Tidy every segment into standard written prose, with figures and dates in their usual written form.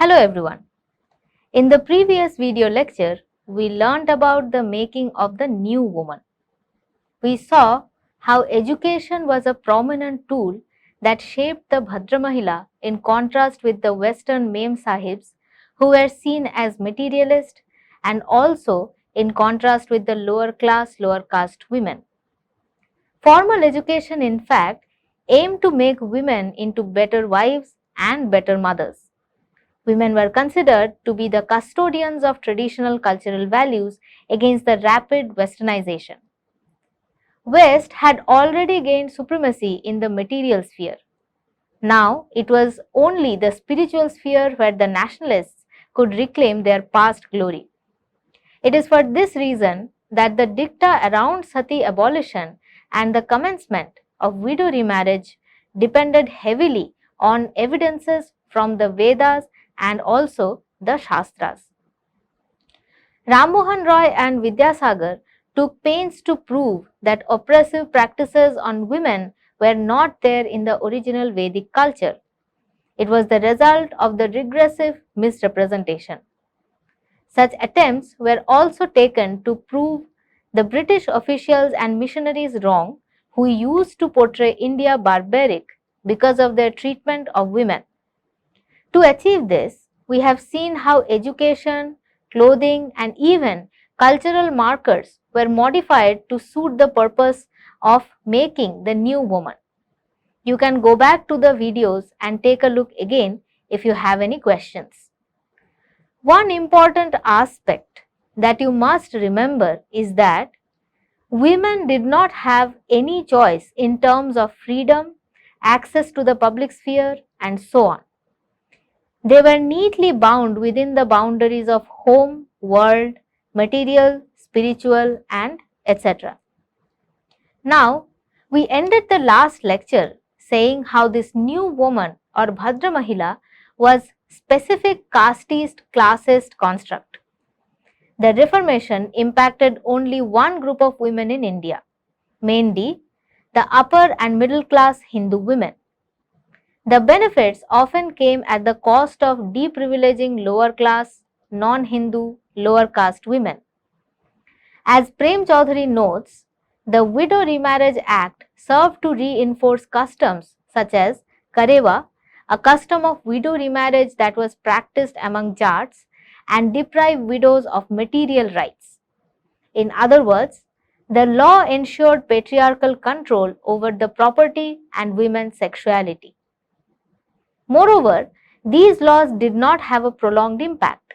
Hello everyone. In the previous video lecture, we learned about the making of the new woman. We saw how education was a prominent tool that shaped the Bhadra Mahila in contrast with the Western Mem Sahibs who were seen as materialist and also in contrast with the lower class, lower caste women. Formal education, in fact, aimed to make women into better wives and better mothers. Women were considered to be the custodians of traditional cultural values against the rapid westernization. West had already gained supremacy in the material sphere. Now it was only the spiritual sphere where the nationalists could reclaim their past glory. It is for this reason that the dicta around Sati abolition and the commencement of widow remarriage depended heavily on evidences from the Vedas and also the Shastras. Ram Mohan Roy and Vidyasagar took pains to prove that oppressive practices on women were not there in the original Vedic culture. It was the result of the regressive misrepresentation. Such attempts were also taken to prove the British officials and missionaries wrong who used to portray India barbaric because of their treatment of women. To achieve this, we have seen how education, clothing, and even cultural markers were modified to suit the purpose of making the new woman. You can go back to the videos and take a look again if you have any questions. One important aspect that you must remember is that women did not have any choice in terms of freedom, access to the public sphere, and so on. They were neatly bound within the boundaries of home, world, material, spiritual, and etc. Now, we ended the last lecture saying how this new woman or Bhadra Mahila was specific casteist classist construct. The Reformation impacted only one group of women in India, mainly the upper and middle class Hindu women. The benefits often came at the cost of deprivileging lower class, non-Hindu, lower caste women. As Prem Chaudhary notes, the Widow Remarriage Act served to reinforce customs such as Kareva, a custom of widow remarriage that was practiced among Jats, and deprive widows of material rights. In other words, the law ensured patriarchal control over the property and women's sexuality. Moreover, these laws did not have a prolonged impact.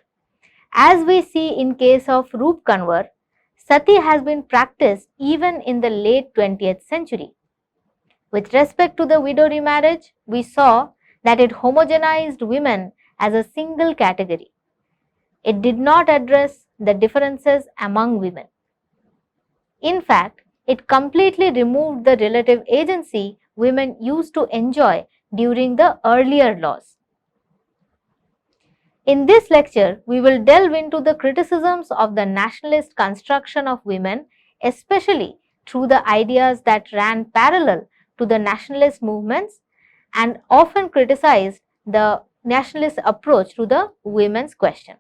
As we see in case of Roop Kanwar, Sati has been practiced even in the late 20th century. With respect to the widow remarriage, we saw that it homogenized women as a single category. It did not address the differences among women. In fact, it completely removed the relative agency women used to enjoy during the earlier laws. In this lecture, we will delve into the criticisms of the nationalist construction of women, especially through the ideas that ran parallel to the nationalist movements and often criticized the nationalist approach to the women's question.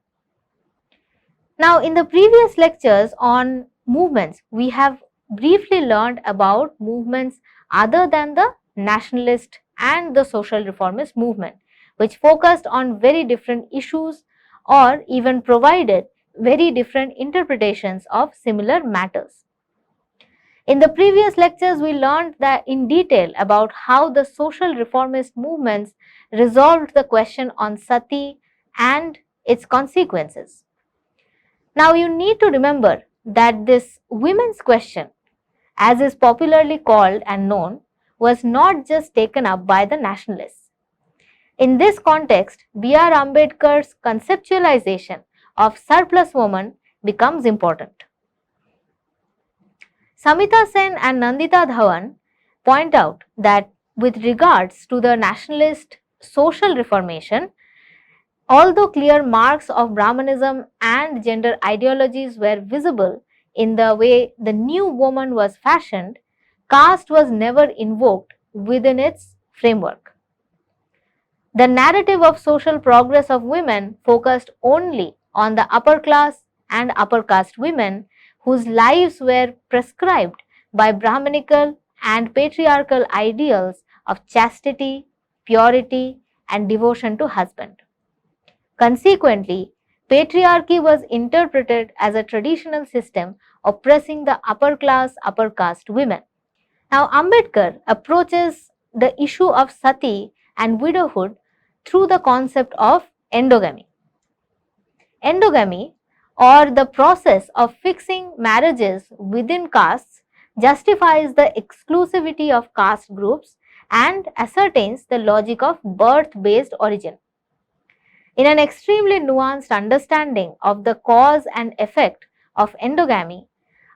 Now, in the previous lectures on movements, we have briefly learned about movements other than the nationalist and the social reformist movement, which focused on very different issues or even provided very different interpretations of similar matters. In the previous lectures, we learned that in detail about how the social reformist movements resolved the question on sati and its consequences. Now, you need to remember that this women's question, as is popularly called and known, was not just taken up by the nationalists. In this context, B.R. Ambedkar's conceptualization of surplus woman becomes important. Samita Sen and Nandita Dhawan point out that with regards to the nationalist social reformation, although clear marks of Brahmanism and gender ideologies were visible in the way the new woman was fashioned, caste was never invoked within its framework. The narrative of social progress of women focused only on the upper class and upper caste women whose lives were prescribed by Brahmanical and patriarchal ideals of chastity, purity, and devotion to husband. Consequently, patriarchy was interpreted as a traditional system oppressing the upper class, upper caste women. Now, Ambedkar approaches the issue of Sati and widowhood through the concept of endogamy. Endogamy, or the process of fixing marriages within castes, justifies the exclusivity of caste groups and ascertains the logic of birth based origin. In an extremely nuanced understanding of the cause and effect of endogamy,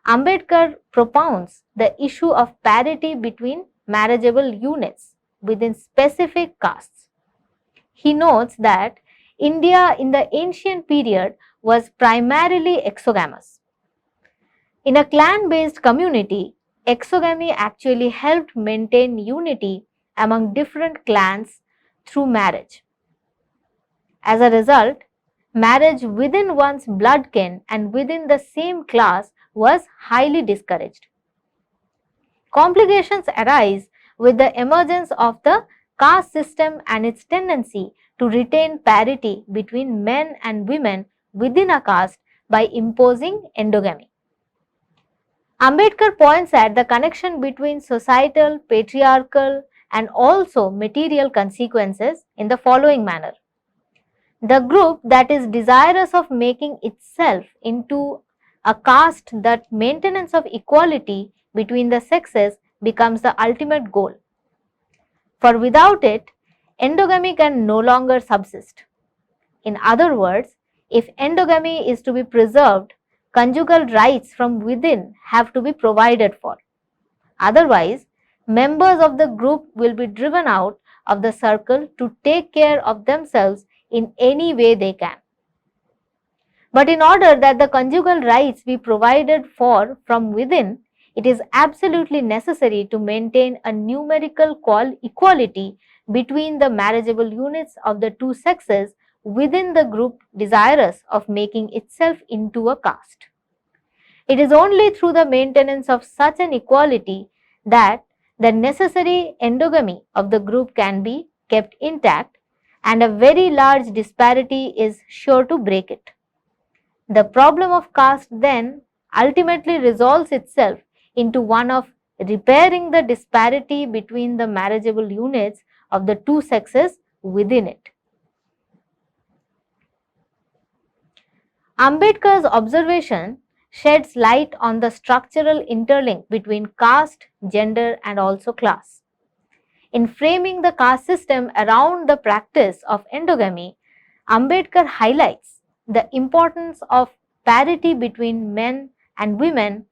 Ambedkar propounds the issue of parity between marriageable units within specific castes. He notes that India in the ancient period was primarily exogamous. In a clan based community, exogamy actually helped maintain unity among different clans through marriage. As a result, marriage within one's bloodkin and within the same class was highly discouraged. Complications arise with the emergence of the caste system and its tendency to retain parity between men and women within a caste by imposing endogamy. Ambedkar points at the connection between societal, patriarchal, and also material consequences in the following manner. The group that is desirous of making itself into a caste, that maintenance of equality between the sexes becomes the ultimate goal. For without it, endogamy can no longer subsist. In other words, if endogamy is to be preserved, conjugal rights from within have to be provided for. Otherwise, members of the group will be driven out of the circle to take care of themselves in any way they can. But in order that the conjugal rights be provided for from within, it is absolutely necessary to maintain a numerical equality between the marriageable units of the two sexes within the group desirous of making itself into a caste. It is only through the maintenance of such an equality that the necessary endogamy of the group can be kept intact, and a very large disparity is sure to break it. The problem of caste then ultimately resolves itself into one of repairing the disparity between the marriageable units of the two sexes within it. Ambedkar's observation sheds light on the structural interlink between caste, gender, and also class. In framing the caste system around the practice of endogamy, Ambedkar highlights the importance of parity between men and women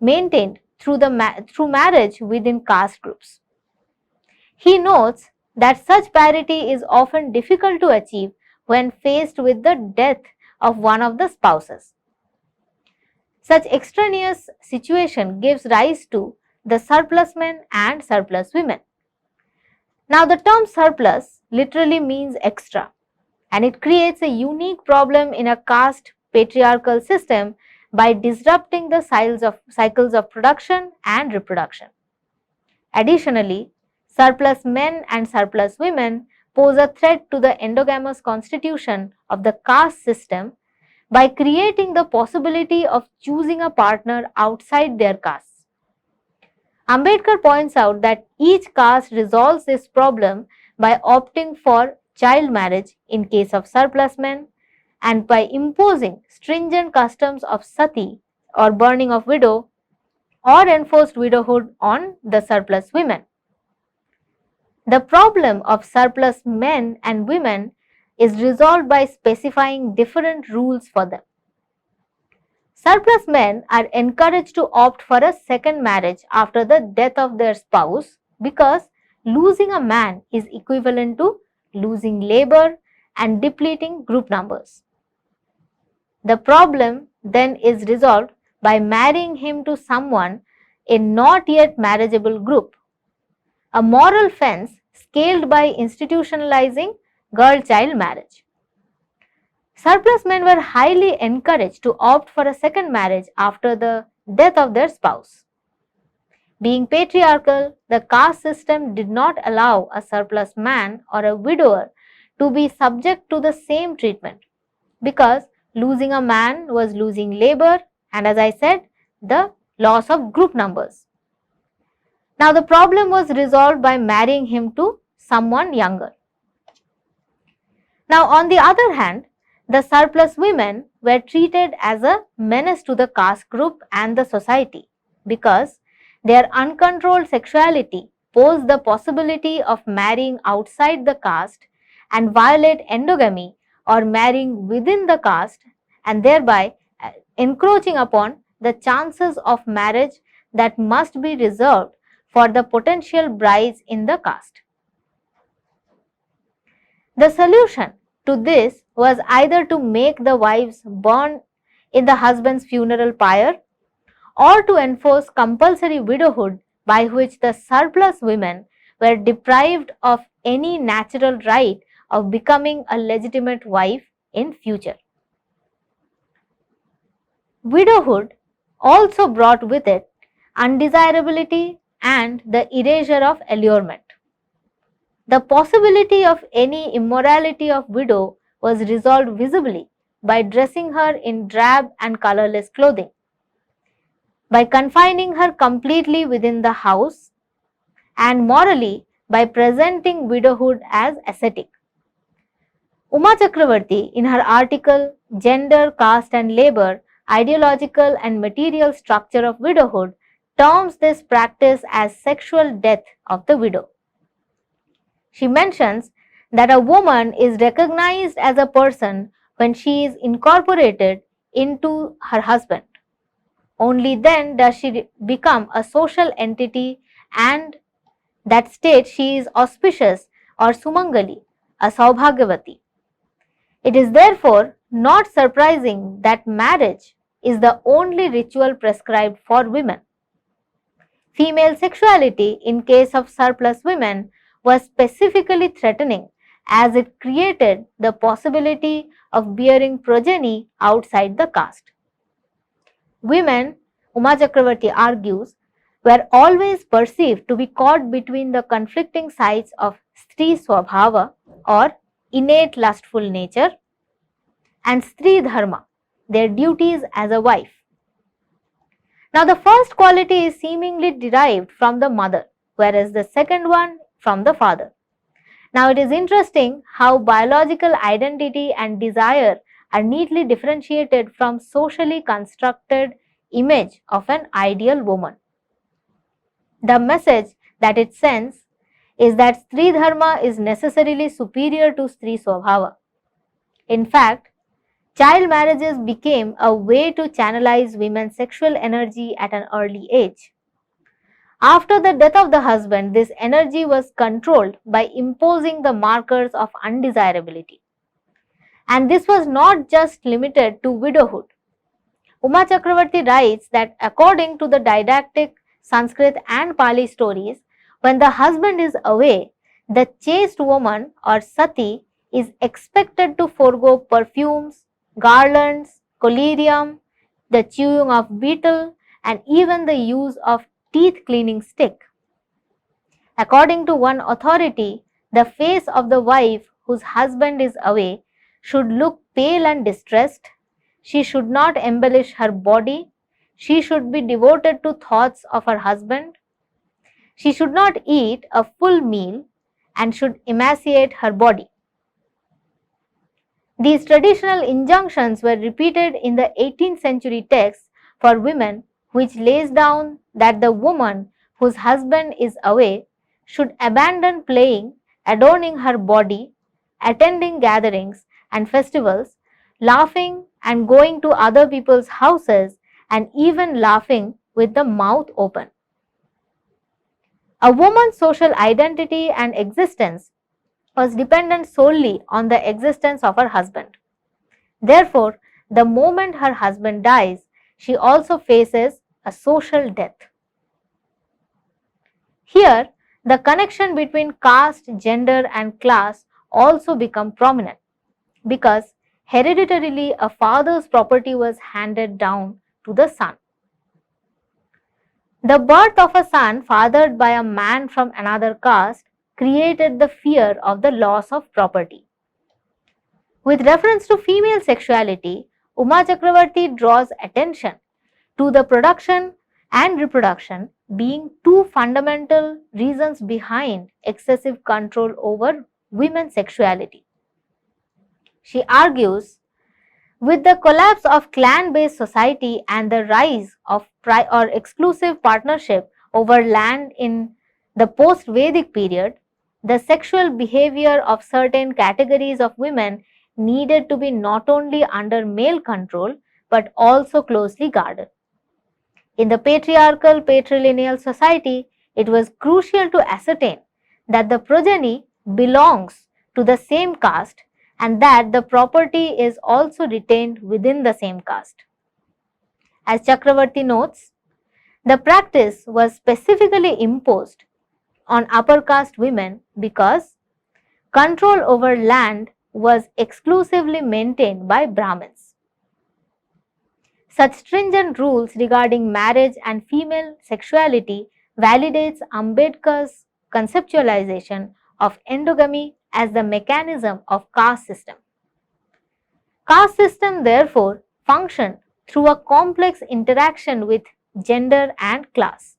maintained through marriage within caste groups. He notes that such parity is often difficult to achieve when faced with the death of one of the spouses. Such extraneous situation gives rise to the surplus men and surplus women. Now, the term surplus literally means extra, and it creates a unique problem in a caste patriarchal system by disrupting the cycles of production and reproduction. Additionally, surplus men and surplus women pose a threat to the endogamous constitution of the caste system by creating the possibility of choosing a partner outside their caste. Ambedkar points out that each caste resolves this problem by opting for child marriage in case of surplus men and by imposing stringent customs of sati or burning of widow or enforced widowhood on the surplus women. The problem of surplus men and women is resolved by specifying different rules for them. Surplus men are encouraged to opt for a second marriage after the death of their spouse because losing a man is equivalent to losing labor and depleting group numbers. The problem then is resolved by marrying him to someone in not yet marriageable group. A moral fence scaled by institutionalizing girl-child marriage. Surplus men were highly encouraged to opt for a second marriage after the death of their spouse. Being patriarchal, the caste system did not allow a surplus man or a widower to be subject to the same treatment because losing a man was losing labor and, as I said, the loss of group numbers. Now, the problem was resolved by marrying him to someone younger. Now, on the other hand, the surplus women were treated as a menace to the caste group and the society because their uncontrolled sexuality posed the possibility of marrying outside the caste and violate endogamy or marrying within the caste and thereby encroaching upon the chances of marriage that must be reserved for the potential brides in the caste. The solution to this was either to make the wives burn in the husband's funeral pyre or to enforce compulsory widowhood by which the surplus women were deprived of any natural right of becoming a legitimate wife in future. Widowhood also brought with it undesirability and the erasure of allurement. The possibility of any immorality of widow was resolved visibly by dressing her in drab and colorless clothing, by confining her completely within the house, and morally by presenting widowhood as ascetic. Uma Chakravarti, in her article Gender, Caste and Labor, Ideological and Material Structure of Widowhood, terms this practice as sexual death of the widow. She mentions that a woman is recognized as a person when she is incorporated into her husband. Only then does she become a social entity, and that state she is auspicious or sumangali, a saubhagyavati. It is therefore not surprising that marriage is the only ritual prescribed for women. Female sexuality in case of surplus women was specifically threatening as it created the possibility of bearing progeny outside the caste. Women, Uma Chakravarti argues, were always perceived to be caught between the conflicting sides of Stri Swabhava or innate lustful nature and Stri Dharma, their duties as a wife. Now, the first quality is seemingly derived from the mother, whereas the second one from the father. Now, it is interesting how biological identity and desire are neatly differentiated from socially constructed image of an ideal woman. The message that it sends is that Stri Dharma is necessarily superior to Stri Swabhava. In fact, child marriages became a way to channelize women's sexual energy at an early age. After the death of the husband, this energy was controlled by imposing the markers of undesirability. And this was not just limited to widowhood. Uma Chakravarti writes that according to the didactic Sanskrit and Pali stories, when the husband is away, the chaste woman or Sati is expected to forego perfumes, garlands, collyrium, the chewing of betel, and even the use of teeth cleaning stick. According to one authority, the face of the wife whose husband is away should look pale and distressed. She should not embellish her body. She should be devoted to thoughts of her husband. She should not eat a full meal and should emaciate her body. These traditional injunctions were repeated in the 18th century texts for women, which lays down that the woman whose husband is away should abandon playing, adorning her body, attending gatherings and festivals, laughing and going to other people's houses, and even laughing with the mouth open. A woman's social identity and existence was dependent solely on the existence of her husband. Therefore, the moment her husband dies, she also faces a social death. Here, the connection between caste, gender and class also become prominent because hereditarily a father's property was handed down to the son. The birth of a son fathered by a man from another caste created the fear of the loss of property. With reference to female sexuality, Uma Chakravarti draws attention to the production and reproduction being two fundamental reasons behind excessive control over women's sexuality. She argues, with the collapse of clan-based society and the rise of exclusive partnership over land in the post-Vedic period, the sexual behavior of certain categories of women needed to be not only under male control but also closely guarded. In the patriarchal patrilineal society, it was crucial to ascertain that the progeny belongs to the same caste and that the property is also retained within the same caste. As Chakravarti notes, the practice was specifically imposed on upper caste women because control over land was exclusively maintained by Brahmins. Such stringent rules regarding marriage and female sexuality validates Ambedkar's conceptualization of endogamy as the mechanism of caste system. Caste system therefore function through a complex interaction with gender and class.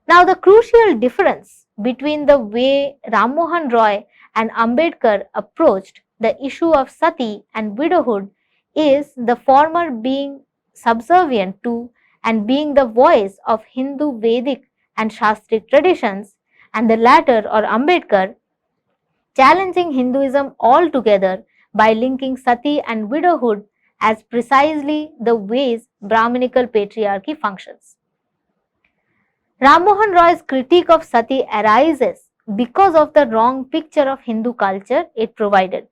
Now the crucial difference between the way Ram Mohan Roy and Ambedkar approached the issue of sati and widowhood is the former being subservient to and being the voice of Hindu Vedic and Shastric traditions, and the latter, or Ambedkar, challenging Hinduism altogether by linking sati and widowhood as precisely the ways Brahmanical patriarchy functions. Ram Mohan Roy's critique of sati arises because of the wrong picture of Hindu culture it provided.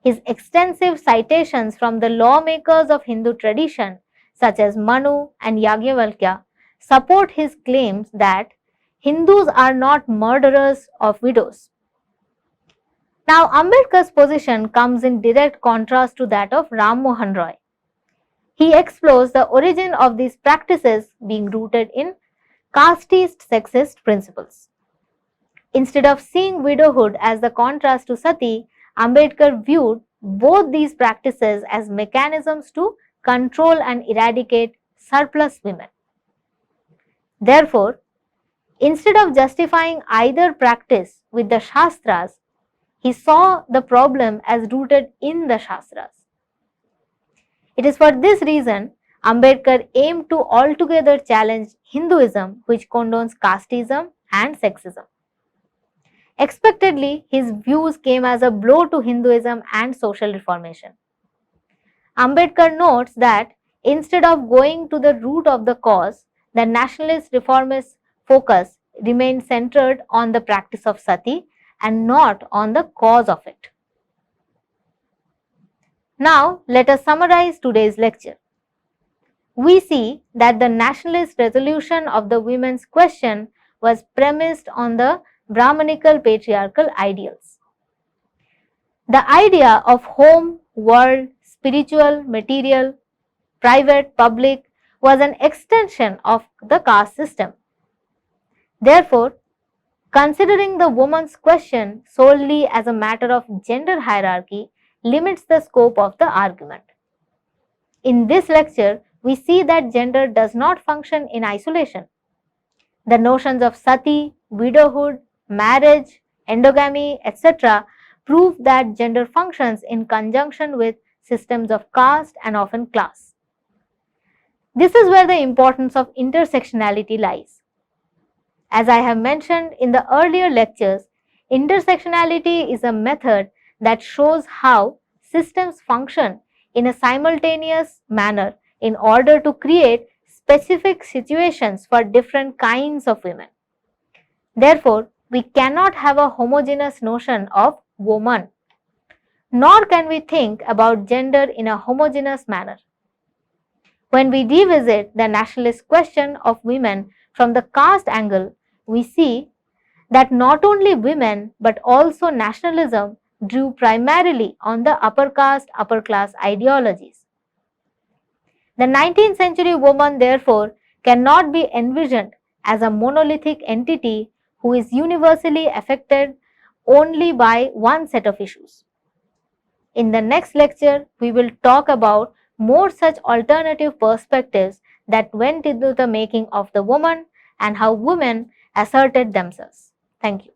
His extensive citations from the lawmakers of Hindu tradition, such as Manu and Yagyavalkya, support his claims that Hindus are not murderers of widows. Now, Ambedkar's position comes in direct contrast to that of Ram Mohan Roy. He explores the origin of these practices being rooted in casteist sexist principles. Instead of seeing widowhood as the contrast to sati, Ambedkar viewed both these practices as mechanisms to control and eradicate surplus women. Therefore, instead of justifying either practice with the Shastras, he saw the problem as rooted in the Shastras. It is for this reason Ambedkar aimed to altogether challenge Hinduism, which condones casteism and sexism. Expectedly, his views came as a blow to Hinduism and social reformation. Ambedkar notes that instead of going to the root of the cause, the nationalist reformist focus remained centered on the practice of sati and not on the cause of it. Now, let us summarize today's lecture. We see that the nationalist resolution of the women's question was premised on the Brahmanical patriarchal ideals. The idea of home, world, spiritual, material, private, public was an extension of the caste system. Therefore, considering the woman's question solely as a matter of gender hierarchy limits the scope of the argument. In this lecture, we see that gender does not function in isolation. The notions of sati, widowhood, marriage, endogamy, etc. prove that gender functions in conjunction with systems of caste and often class. This is where the importance of intersectionality lies. As I have mentioned in the earlier lectures, intersectionality is a method that shows how systems function in a simultaneous manner in order to create specific situations for different kinds of women. Therefore, we cannot have a homogeneous notion of woman, nor can we think about gender in a homogeneous manner. When we revisit the nationalist question of women From the caste angle, we see that not only women but also nationalism drew primarily on the upper caste, upper class ideologies. The 19th century woman, therefore, cannot be envisioned as a monolithic entity who is universally affected only by one set of issues. In the next lecture, we will talk about more such alternative perspectives that went into the making of the woman and how women asserted themselves. Thank you.